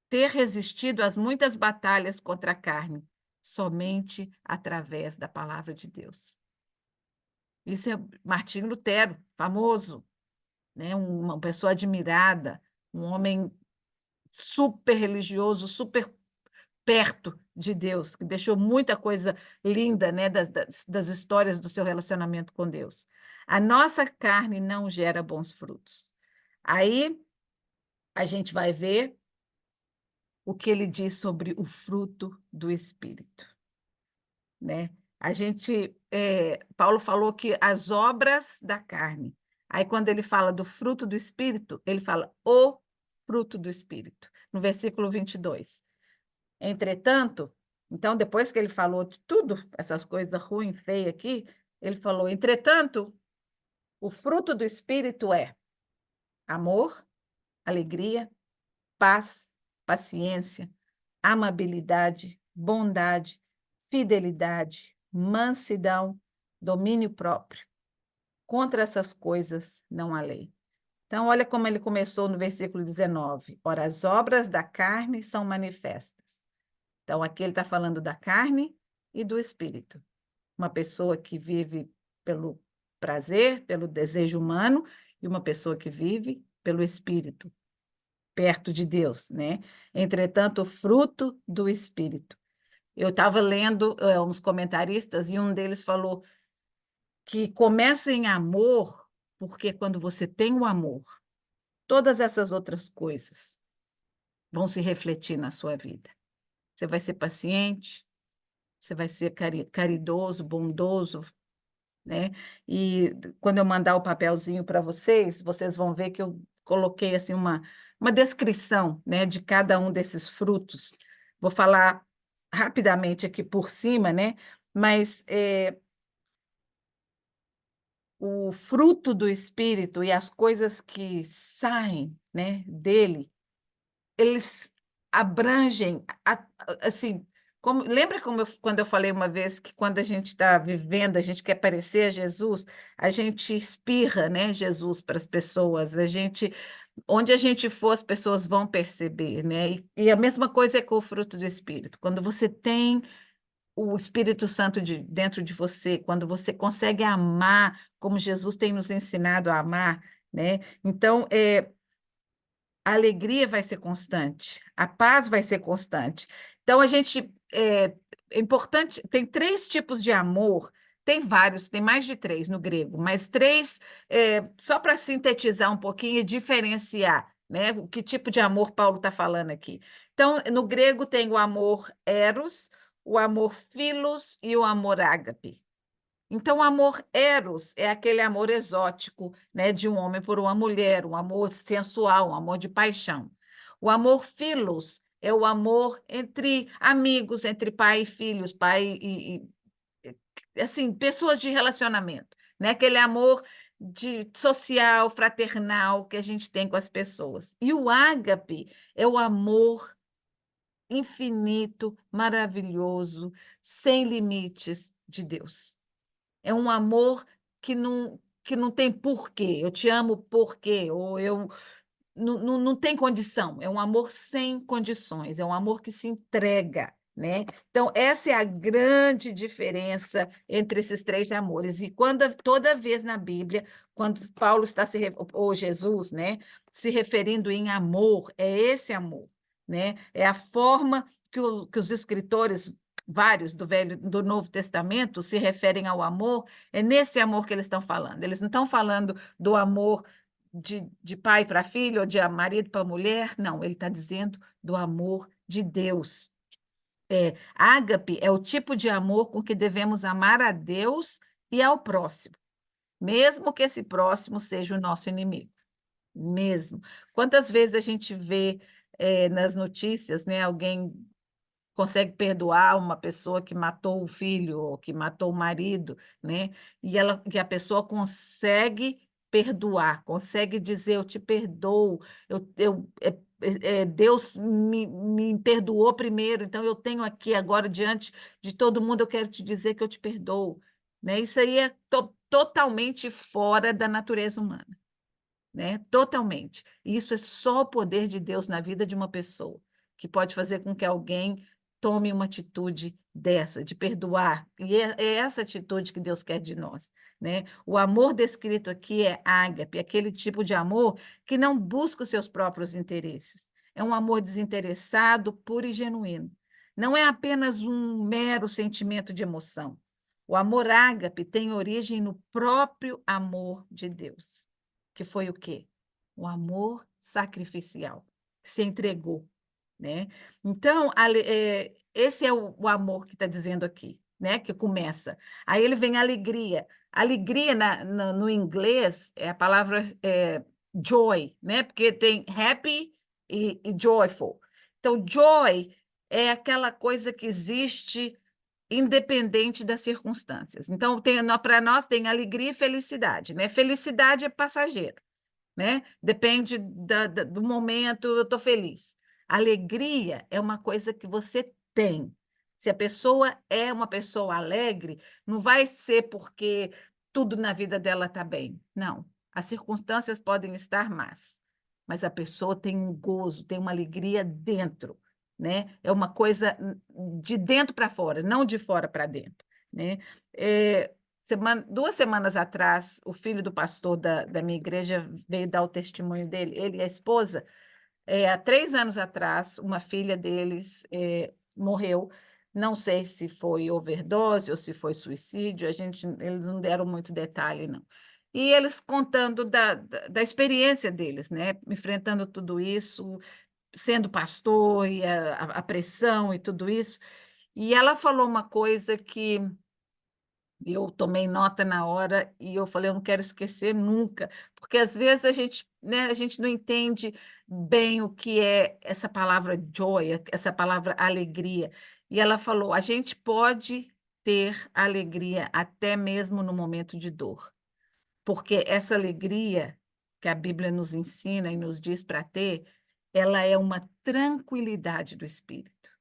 Ter resistido às muitas batalhas contra a carne, somente através da palavra de Deus. Isso é Martinho Lutero, famoso, né? Uma pessoa admirada, um homem super religioso, super perto de Deus, que deixou muita coisa linda, né, das histórias do seu relacionamento com Deus. A nossa carne não gera bons frutos. Aí a gente vai ver o que ele diz sobre o fruto do Espírito, né? Paulo falou que as obras da carne. Aí, quando ele fala do fruto do Espírito, ele fala o fruto do Espírito, no versículo 22. Entretanto, então, depois que ele falou de tudo, essas coisas ruins, feias aqui, ele falou: entretanto, o fruto do Espírito é amor, alegria, paz, paciência, amabilidade, bondade, fidelidade, mansidão, domínio próprio. Contra essas coisas não há lei. Então, olha como ele começou no versículo 19. Ora, as obras da carne são manifestas. Então, aqui ele está falando da carne e do espírito. Uma pessoa que vive pelo prazer, pelo desejo humano, e uma pessoa que vive pelo espírito, perto de Deus, né? Entretanto, o fruto do espírito. Eu estava lendo uns comentaristas e um deles falou que começa em amor, porque quando você tem o amor, todas essas outras coisas vão se refletir na sua vida. Você vai ser paciente, você vai ser caridoso, bondoso, né? E quando eu mandar o papelzinho para vocês, vocês vão ver que eu coloquei assim uma descrição, né, de cada um desses frutos. Vou falar rapidamente aqui por cima, né? Mas o fruto do Espírito e as coisas que saem né, dele, eles abrangem, assim, lembra quando eu falei uma vez que quando a gente está vivendo, a gente quer parecer a Jesus, a gente espirra, né, Jesus para as pessoas, onde a gente for, as pessoas vão perceber, né? E a mesma coisa é com o fruto do Espírito. Quando você tem o Espírito Santo dentro de você, quando você consegue amar como Jesus tem nos ensinado a amar, né? Então, a alegria vai ser constante, a paz vai ser constante. Então, é importante, tem três tipos de amor, tem vários, tem mais de três no grego, mas três, só para sintetizar um pouquinho e diferenciar, né, o que tipo de amor Paulo está falando aqui. Então, no grego tem o amor eros, o amor philos e o amor ágape. Então, o amor eros é aquele amor exótico, né, de um homem por uma mulher, um amor sensual, um amor de paixão. O amor philos é o amor entre amigos, entre pai e filhos, assim, pessoas de relacionamento, né? Aquele amor de social, fraternal que a gente tem com as pessoas. E o ágape é o amor infinito, maravilhoso, sem limites de Deus. É um amor que não tem porquê. Eu te amo porque, ou eu não tem condição. É um amor sem condições, é um amor que se entrega, né? Então, essa é a grande diferença entre esses três amores. E toda vez na Bíblia, quando Paulo ou Jesus, né, se referindo em amor, é esse amor, né? É a forma que os escritores vários do Novo Testamento se referem ao amor, é nesse amor que eles estão falando. Eles não estão falando do amor de pai para filho ou de marido para mulher, não, ele está dizendo do amor de Deus. Ágape é o tipo de amor com que devemos amar a Deus e ao próximo, mesmo que esse próximo seja o nosso inimigo, mesmo. Quantas vezes a gente vê nas notícias, né, alguém consegue perdoar uma pessoa que matou o filho ou que matou o marido, né? Que a pessoa consegue perdoar, consegue dizer eu te perdoo, Deus me perdoou primeiro, então eu tenho aqui agora diante de todo mundo, eu quero te dizer que eu te perdoo, né? Isso aí é totalmente fora da natureza humana, né? Totalmente. Isso é só o poder de Deus na vida de uma pessoa, que pode fazer com que alguém tome uma atitude dessa, de perdoar. E é essa atitude que Deus quer de nós, né? O amor descrito aqui é ágape, aquele tipo de amor que não busca os seus próprios interesses. É um amor desinteressado, puro e genuíno. Não é apenas um mero sentimento de emoção. O amor ágape tem origem no próprio amor de Deus, que foi o quê? O amor sacrificial, que se entregou, né? Então, esse é o amor que está dizendo aqui, né? Que começa. Aí ele vem a alegria. Alegria no inglês é a palavra joy, né? Porque tem happy e joyful. Então, joy é aquela coisa que existe independente das circunstâncias. Então, para nós tem alegria e felicidade, né? Felicidade é passageiro, né? Depende do momento, eu estou feliz. Alegria é uma coisa que você tem. Se a pessoa é uma pessoa alegre, não vai ser porque tudo na vida dela está bem. Não. As circunstâncias podem estar más, mas a pessoa tem um gozo, tem uma alegria dentro, né? É uma coisa de dentro para fora, não de fora para dentro, né? É, 2 semanas atrás, o filho do pastor da minha igreja veio dar o testemunho dele, ele e a esposa. Há 3 anos atrás, uma filha deles morreu. Não sei se foi overdose ou se foi suicídio, eles não deram muito detalhe, não. E eles contando da experiência deles, né? Enfrentando tudo isso, sendo pastor e a pressão e tudo isso. E ela falou uma coisa que eu tomei nota na hora e eu falei, eu não quero esquecer nunca, porque às vezes a gente não entende bem o que é essa palavra joy, essa palavra alegria. E ela falou, a gente pode ter alegria até mesmo no momento de dor, porque essa alegria que a Bíblia nos ensina e nos diz para ter, ela é uma tranquilidade do espírito.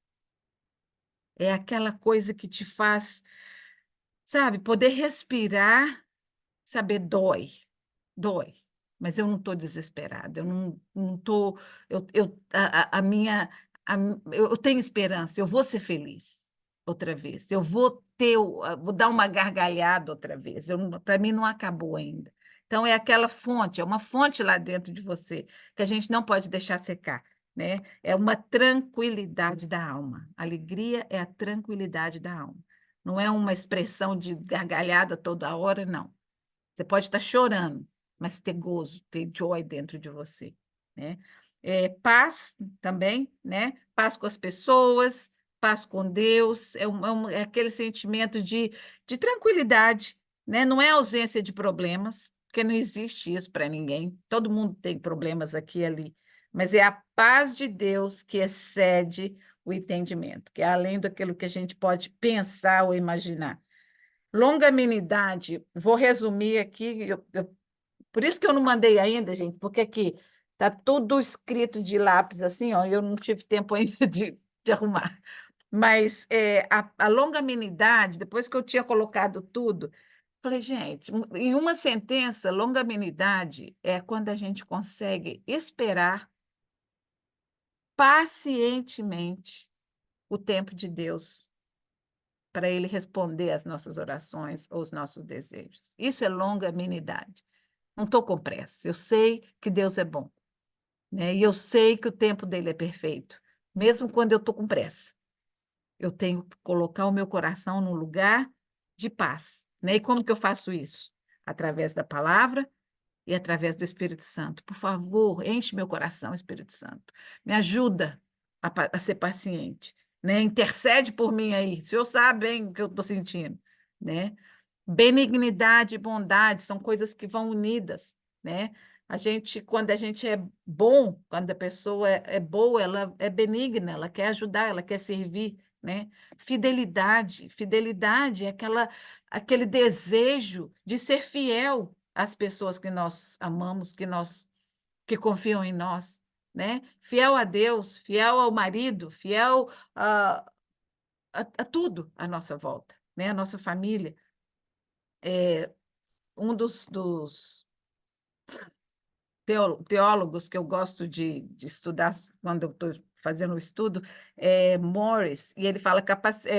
É aquela coisa que te faz, sabe, poder respirar, saber, dói, mas eu não estou desesperada, eu não estou, a minha, eu tenho esperança, eu vou ser feliz outra vez, eu vou ter, vou dar uma gargalhada outra vez, para mim não acabou ainda. Então é aquela fonte, é uma fonte lá dentro de você, que a gente não pode deixar secar, né? É uma tranquilidade da alma. Alegria é a tranquilidade da alma. Não é uma expressão de gargalhada toda hora, não. Você pode estar chorando, mas ter gozo, ter joy dentro de você, né? Paz também, né? Paz com as pessoas, paz com Deus, é aquele sentimento de tranquilidade, né? Não é ausência de problemas, porque não existe isso para ninguém. Todo mundo tem problemas aqui e ali, mas é a paz de Deus que excede o entendimento, que é além daquilo que a gente pode pensar ou imaginar. Longanimidade, vou resumir aqui, por isso que eu não mandei ainda, gente, porque aqui está tudo escrito de lápis assim, ó, eu não tive tempo ainda de arrumar. Mas a longanimidade, depois que eu tinha colocado tudo, falei, gente, em uma sentença, longanimidade é quando a gente consegue esperar pacientemente o tempo de Deus para ele responder às nossas orações ou os nossos desejos. Isso é longanimidade. Não estou com pressa. Eu sei que Deus é bom, né? E eu sei que o tempo dele é perfeito, mesmo quando eu estou com pressa. Eu tenho que colocar o meu coração num lugar de paz, né? E como que eu faço isso? Através da palavra e através do Espírito Santo. Por favor, enche meu coração, Espírito Santo. Me ajuda a ser paciente, né? Intercede por mim aí. O Senhor sabe bem o que eu estou sentindo, né? Benignidade e bondade são coisas que vão unidas, né? Quando a gente é bom, quando a pessoa é boa, ela é benigna, ela quer ajudar, ela quer servir, né? Fidelidade é aquele desejo de ser fiel às pessoas que nós amamos, que confiam em nós, né? Fiel a Deus, fiel ao marido, fiel a tudo à nossa volta, né? A nossa família. Um dos teólogos que eu gosto de estudar quando eu estou fazendo o estudo é Morris, e ele fala que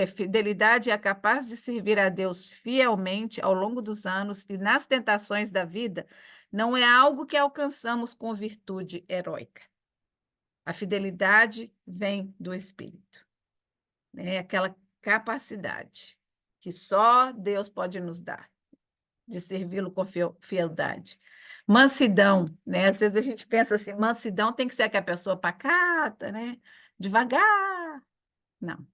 fidelidade é capaz de servir a Deus fielmente ao longo dos anos e nas tentações da vida não é algo que alcançamos com virtude heróica. A fidelidade vem do Espírito, né? Aquela capacidade que só Deus pode nos dar de servi-lo com fieldade. Mansidão, né? Às vezes a gente pensa assim, mansidão tem que ser aquela pessoa pacata, né? Devagar. Não,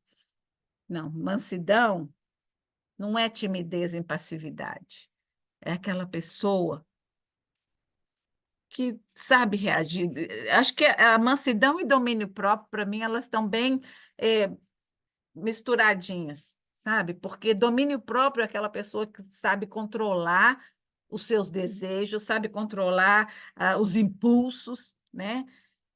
não. Mansidão não é timidez em passividade. É aquela pessoa que sabe reagir. Acho que a mansidão e domínio próprio, para mim, elas estão bem misturadinhas, sabe? Porque domínio próprio é aquela pessoa que sabe controlar os seus desejos, sabe controlar os impulsos, né?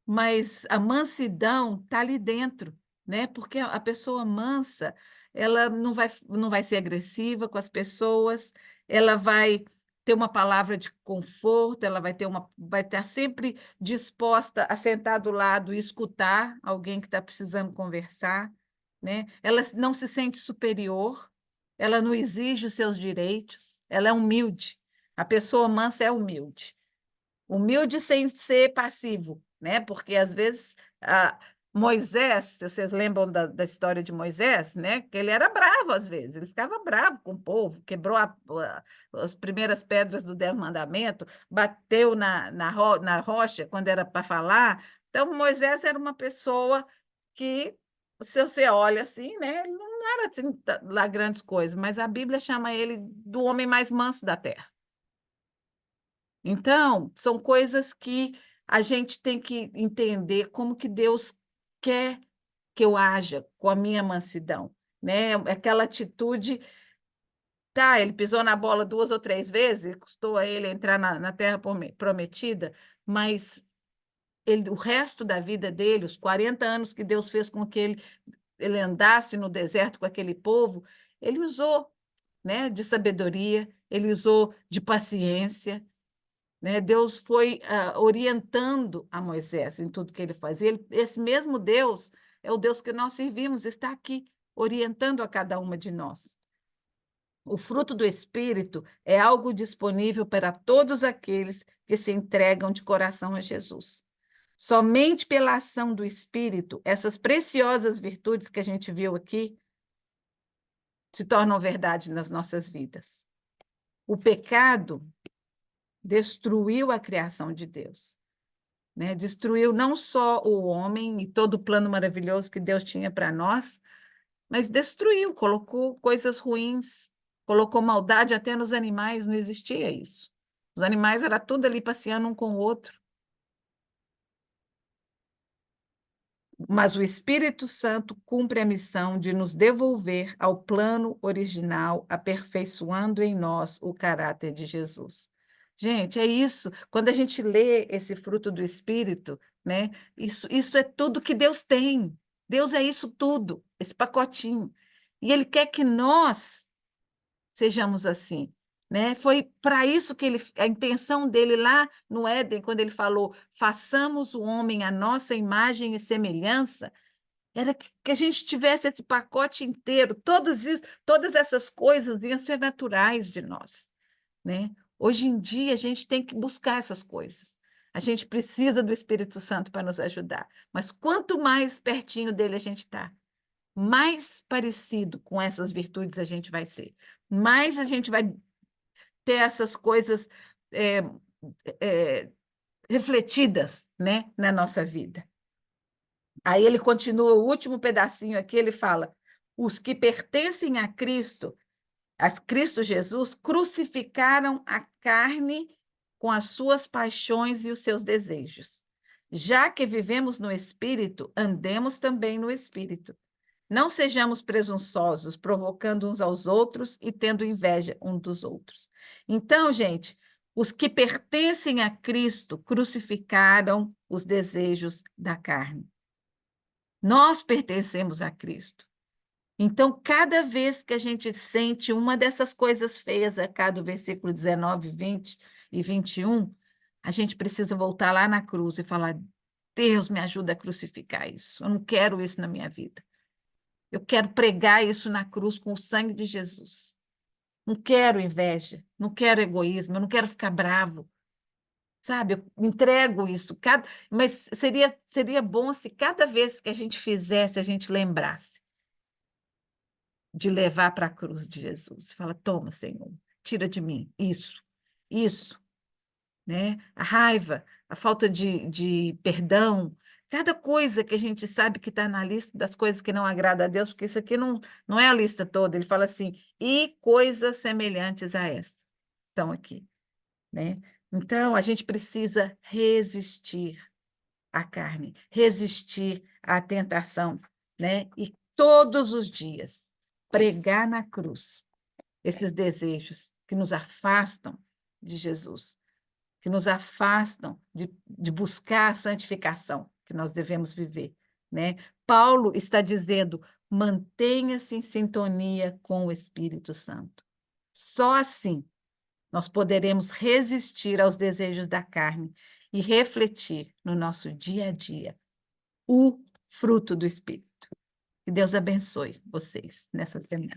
Mas a mansidão está ali dentro, né? Porque a pessoa mansa, ela não vai ser agressiva com as pessoas, ela vai ter uma palavra de conforto, ela vai estar sempre disposta a sentar do lado e escutar alguém que está precisando conversar, né? Ela não se sente superior, ela não exige os seus direitos, ela é humilde. A pessoa mansa é humilde. Humilde sem ser passivo, né? Porque às vezes Moisés, se vocês lembram da história de Moisés, né? Que ele era bravo às vezes, ele ficava bravo com o povo, quebrou as primeiras pedras do 10 mandamento, bateu na rocha quando era para falar. Então, Moisés era uma pessoa que, se você olha assim, né? Ele não era assim, lá grandes coisas, mas a Bíblia chama ele do homem mais manso da terra. Então, são coisas que a gente tem que entender como que Deus quer que eu haja com a minha mansidão, né? Aquela atitude Tá, ele pisou na bola 2 ou 3 vezes, custou a ele entrar na Terra Prometida, mas o resto da vida dele, os 40 anos que Deus fez com que ele andasse no deserto com aquele povo, ele usou, né, de sabedoria, ele usou de paciência, né? Deus foi orientando a Moisés em tudo que ele fazia. Esse mesmo Deus é o Deus que nós servimos, está aqui orientando a cada uma de nós. O fruto do Espírito é algo disponível para todos aqueles que se entregam de coração a Jesus. Somente pela ação do Espírito, essas preciosas virtudes que a gente viu aqui se tornam verdade nas nossas vidas. O pecado destruiu a criação de Deus, né? Destruiu não só o homem e todo o plano maravilhoso que Deus tinha para nós, mas destruiu, colocou coisas ruins, colocou maldade até nos animais, não existia isso. Os animais era tudo ali passeando um com o outro. Mas o Espírito Santo cumpre a missão de nos devolver ao plano original, aperfeiçoando em nós o caráter de Jesus. Gente, é isso. Quando a gente lê esse fruto do Espírito, né? Isso é tudo que Deus tem. Deus é isso tudo, esse pacotinho. E Ele quer que nós sejamos assim, né? Foi para isso que a intenção dele lá no Éden, quando ele falou, façamos o homem à nossa imagem e semelhança, era que a gente tivesse esse pacote inteiro, todas essas coisas iam ser naturais de nós, né? Hoje em dia a gente tem que buscar essas coisas. A gente precisa do Espírito Santo para nos ajudar, mas quanto mais pertinho dele a gente está, mais parecido com essas virtudes a gente vai ser, mais a gente vai ter essas coisas é, é, refletidas, né, na nossa vida. Aí ele continua o último pedacinho aqui, ele fala: os que pertencem a Cristo Jesus, crucificaram a carne com as suas paixões e os seus desejos. Já que vivemos no Espírito, andemos também no Espírito. Não sejamos presunçosos, provocando uns aos outros e tendo inveja uns dos outros. Então, gente, os que pertencem a Cristo crucificaram os desejos da carne. Nós pertencemos a Cristo. Então, cada vez que a gente sente uma dessas coisas feias, a cada versículo 19, 20 e 21, a gente precisa voltar lá na cruz e falar: Deus, me ajuda a crucificar isso. Eu não quero isso na minha vida. Eu quero pregar isso na cruz com o sangue de Jesus. Não quero inveja, não quero egoísmo, eu não quero ficar bravo. Sabe, eu entrego isso. Mas seria bom se cada vez que a gente fizesse, a gente lembrasse de levar para a cruz de Jesus. Fala: toma, Senhor, tira de mim isso, né? A raiva, a falta de perdão, cada coisa que a gente sabe que está na lista das coisas que não agrada a Deus, porque isso aqui não é a lista toda, ele fala assim, e coisas semelhantes a essa estão aqui, né? Então, a gente precisa resistir à carne, resistir à tentação, né? E todos os dias pregar na cruz esses desejos que nos afastam de Jesus, que nos afastam de buscar a santificação que nós devemos viver, né? Paulo está dizendo: mantenha-se em sintonia com o Espírito Santo. Só assim nós poderemos resistir aos desejos da carne e refletir no nosso dia a dia o fruto do Espírito. Que Deus abençoe vocês nessa semana.